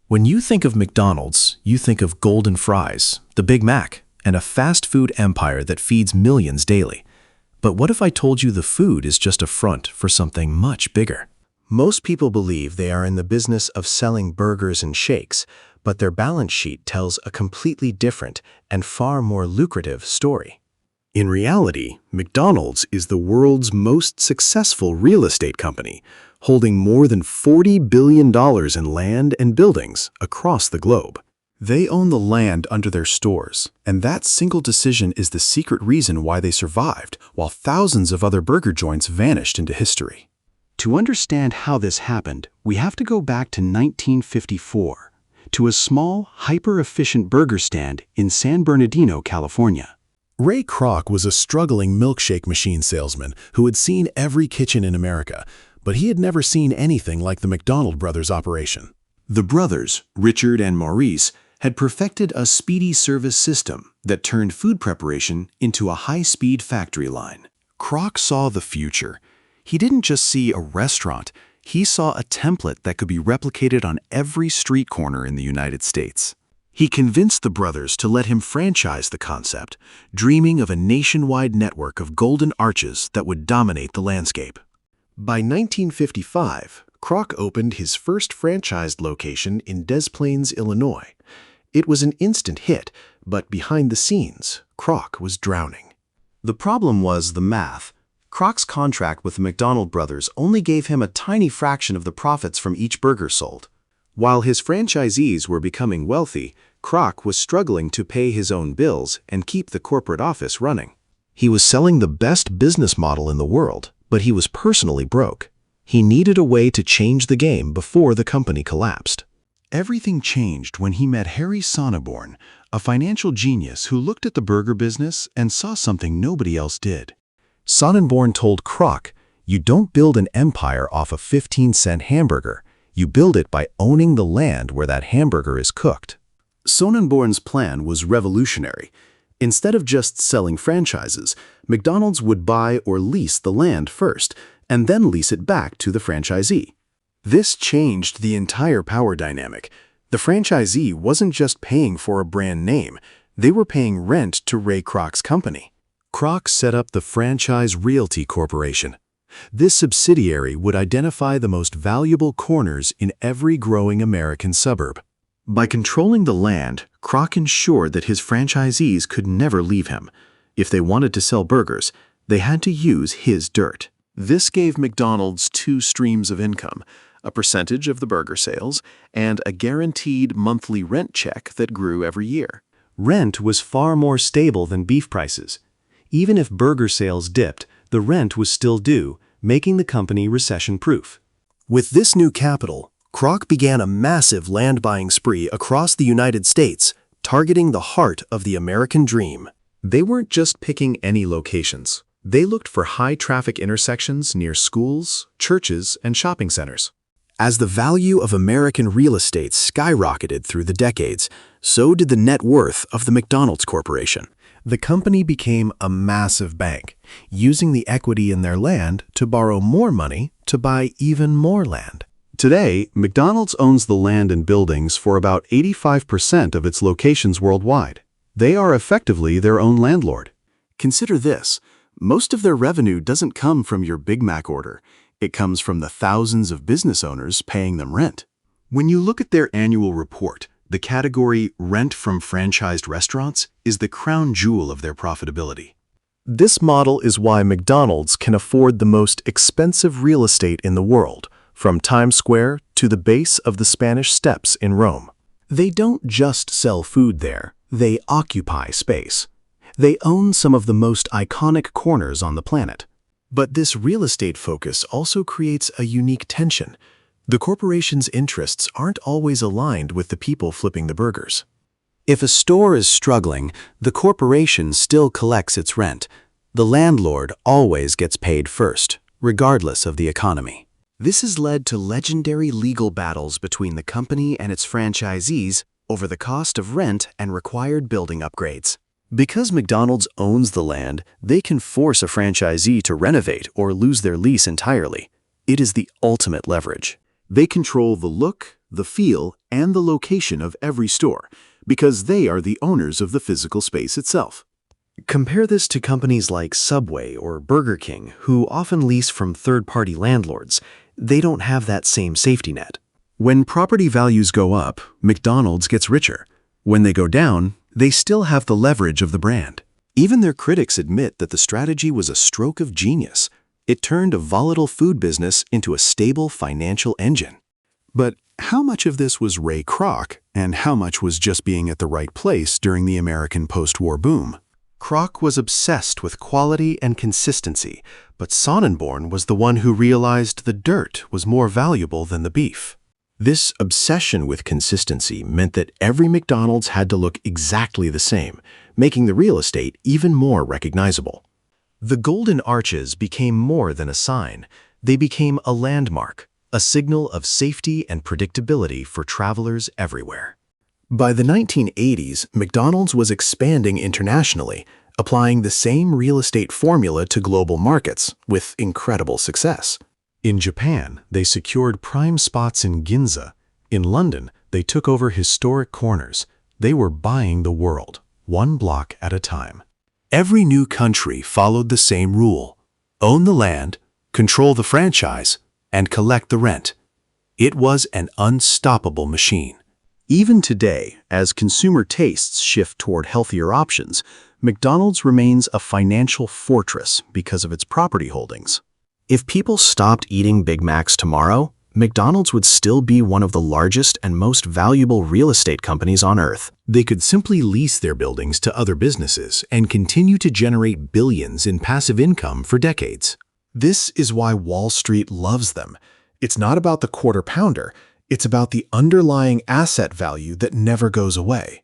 When you think of McDonald's, you think of golden fries, the Big Mac, and a fast food empire that feeds millions daily. But what if I told you the food is just a front for something much bigger? Most people believe they are in the business of selling burgers and shakes, but their balance sheet tells a completely different and far more lucrative story. In reality, McDonald's is the world's most successful real estate company, holding more than $40 billion in land and buildings across the globe. They own the land under their stores, and that single decision is the secret reason why they survived, while thousands of other burger joints vanished into history. To understand how this happened, we have to go back to 1954, to a small, hyper-efficient burger stand in San Bernardino, California. Ray Kroc was a struggling milkshake machine salesman who had seen every kitchen in America, but he had never seen anything like the McDonald brothers' operation. The brothers, Richard and Maurice, had perfected a speedy service system that turned food preparation into a high-speed factory line. Kroc saw the future. He didn't just see a restaurant, he saw a template that could be replicated on every street corner in the United States. He convinced the brothers to let him franchise the concept, dreaming of a nationwide network of golden arches that would dominate the landscape. By 1955, Kroc opened his first franchised location in Des Plaines, Illinois. It was an instant hit, but behind the scenes, Kroc was drowning. The problem was the math. Kroc's contract with the McDonald brothers only gave him a tiny fraction of the profits from each burger sold. While his franchisees were becoming wealthy, Kroc was struggling to pay his own bills and keep the corporate office running. He was selling the best business model in the world, but he was personally broke. He needed a way to change the game before the company collapsed. Everything changed when he met Harry Sonneborn, a financial genius who looked at the burger business and saw something nobody else did. Sonneborn told Kroc, "You don't build an empire off a 15-cent hamburger. You build it by owning the land where that hamburger is cooked." Sonneborn's plan was revolutionary. Instead of just selling franchises, McDonald's would buy or lease the land first, and then lease it back to the franchisee. This changed the entire power dynamic. The franchisee wasn't just paying for a brand name, they were paying rent to Ray Kroc's company. Kroc set up the Franchise Realty Corporation. This subsidiary would identify the most valuable corners in every growing American suburb. By controlling the land, Kroc ensured that his franchisees could never leave him. If they wanted to sell burgers, they had to use his dirt. This gave McDonald's two streams of income, a percentage of the burger sales and a guaranteed monthly rent check that grew every year. Rent was far more stable than beef prices. Even if burger sales dipped, the rent was still due, making the company recession-proof. With this new capital, Kroc began a massive land-buying spree across the United States, targeting the heart of the American dream. They weren't just picking any locations. They looked for high-traffic intersections near schools, churches, and shopping centers. As the value of American real estate skyrocketed through the decades, so did the net worth of the McDonald's Corporation. The company became a massive bank, using the equity in their land to borrow more money to buy even more land. Today, McDonald's owns the land and buildings for about 85% of its locations worldwide. They are effectively their own landlord. Consider this. Most of their revenue doesn't come from your Big Mac order. It comes from the thousands of business owners paying them rent. When you look at their annual report, the category Rent from Franchised Restaurants is the crown jewel of their profitability. This model is why McDonald's can afford the most expensive real estate in the world, from Times Square to the base of the Spanish Steps in Rome. They don't just sell food there, they occupy space. They own some of the most iconic corners on the planet. But this real estate focus also creates a unique tension. The corporation's interests aren't always aligned with the people flipping the burgers. If a store is struggling, the corporation still collects its rent. The landlord always gets paid first, regardless of the economy. This has led to legendary legal battles between the company and its franchisees over the cost of rent and required building upgrades. Because McDonald's owns the land, they can force a franchisee to renovate or lose their lease entirely. It is the ultimate leverage. They control the look, the feel, and the location of every store, because they are the owners of the physical space itself. Compare this to companies like Subway or Burger King, who often lease from third-party landlords. They don't have that same safety net. When property values go up, McDonald's gets richer. When they go down, they still have the leverage of the brand. Even their critics admit that the strategy was a stroke of genius. It turned a volatile food business into a stable financial engine. But how much of this was Ray Kroc, and how much was just being at the right place during the American post-war boom? Kroc was obsessed with quality and consistency, but Sonnenborn was the one who realized the dirt was more valuable than the beef. This obsession with consistency meant that every McDonald's had to look exactly the same, making the real estate even more recognizable. The Golden Arches became more than a sign. They became a landmark, a signal of safety and predictability for travelers everywhere. By the 1980s, McDonald's was expanding internationally, applying the same real estate formula to global markets with incredible success. In Japan, they secured prime spots in Ginza. In London, they took over historic corners. They were buying the world, one block at a time. Every new country followed the same rule: own the land, control the franchise, and collect the rent. It was an unstoppable machine. Even today, as consumer tastes shift toward healthier options, McDonald's remains a financial fortress because of its property holdings. If people stopped eating Big Macs tomorrow, McDonald's would still be one of the largest and most valuable real estate companies on Earth. They could simply lease their buildings to other businesses and continue to generate billions in passive income for decades. This is why Wall Street loves them. It's not about the quarter pounder. It's about the underlying asset value that never goes away.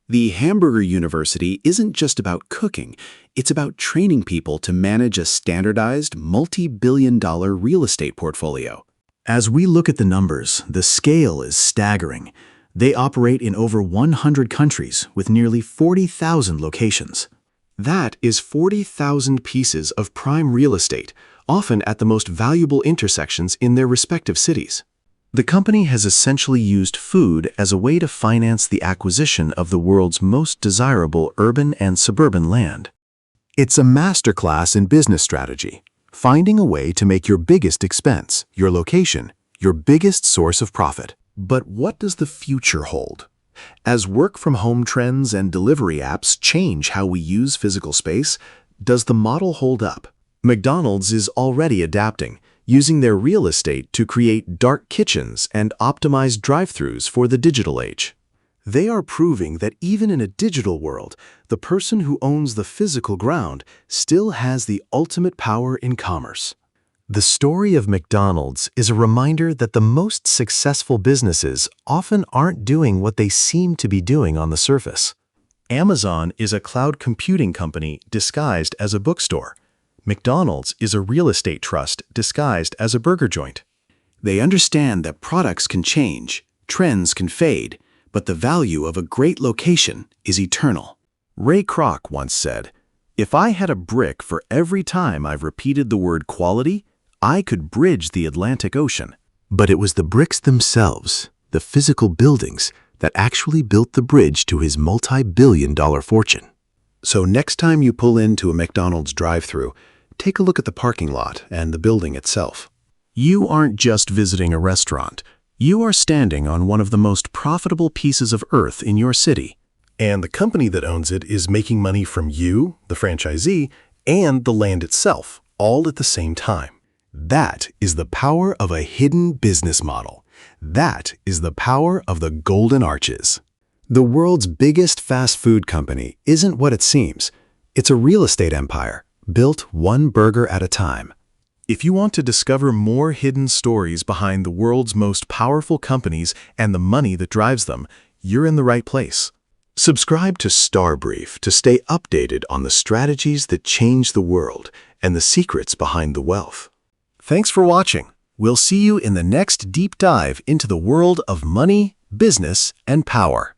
The Hamburger University isn't just about cooking. It's about training people to manage a standardized, multi-billion-dollar real estate portfolio. As we look at the numbers, the scale is staggering. They operate in over 100 countries with nearly 40,000 locations. That is 40,000 pieces of prime real estate, often at the most valuable intersections in their respective cities. The company has essentially used food as a way to finance the acquisition of the world's most desirable urban and suburban land. It's a masterclass in business strategy, finding a way to make your biggest expense, your location, your biggest source of profit. But what does the future hold? As work-from-home trends and delivery apps change how we use physical space, does the model hold up? McDonald's is already adapting, using their real estate to create dark kitchens and optimize drive-thrus for the digital age. They are proving that even in a digital world, the person who owns the physical ground still has the ultimate power in commerce. The story of McDonald's is a reminder that the most successful businesses often aren't doing what they seem to be doing on the surface. Amazon is a cloud computing company disguised as a bookstore. McDonald's is a real estate trust disguised as a burger joint. They understand that products can change, trends can fade, but the value of a great location is eternal. Ray Kroc once said, "If I had a brick for every time I've repeated the word quality, I could bridge the Atlantic Ocean." But it was the bricks themselves, the physical buildings, that actually built the bridge to his multi-billion-dollar fortune. So next time you pull into a McDonald's drive-thru, take a look at the parking lot and the building itself. You aren't just visiting a restaurant. You are standing on one of the most profitable pieces of earth in your city. And the company that owns it is making money from you, the franchisee, and the land itself, all at the same time. That is the power of a hidden business model. That is the power of the Golden Arches. The world's biggest fast food company isn't what it seems. It's a real estate empire, built one burger at a time. If you want to discover more hidden stories behind the world's most powerful companies and the money that drives them, you're in the right place. Subscribe to StarBrief to stay updated on the strategies that change the world and the secrets behind the wealth. Thanks for watching. We'll see you in the next deep dive into the world of money, business, and power.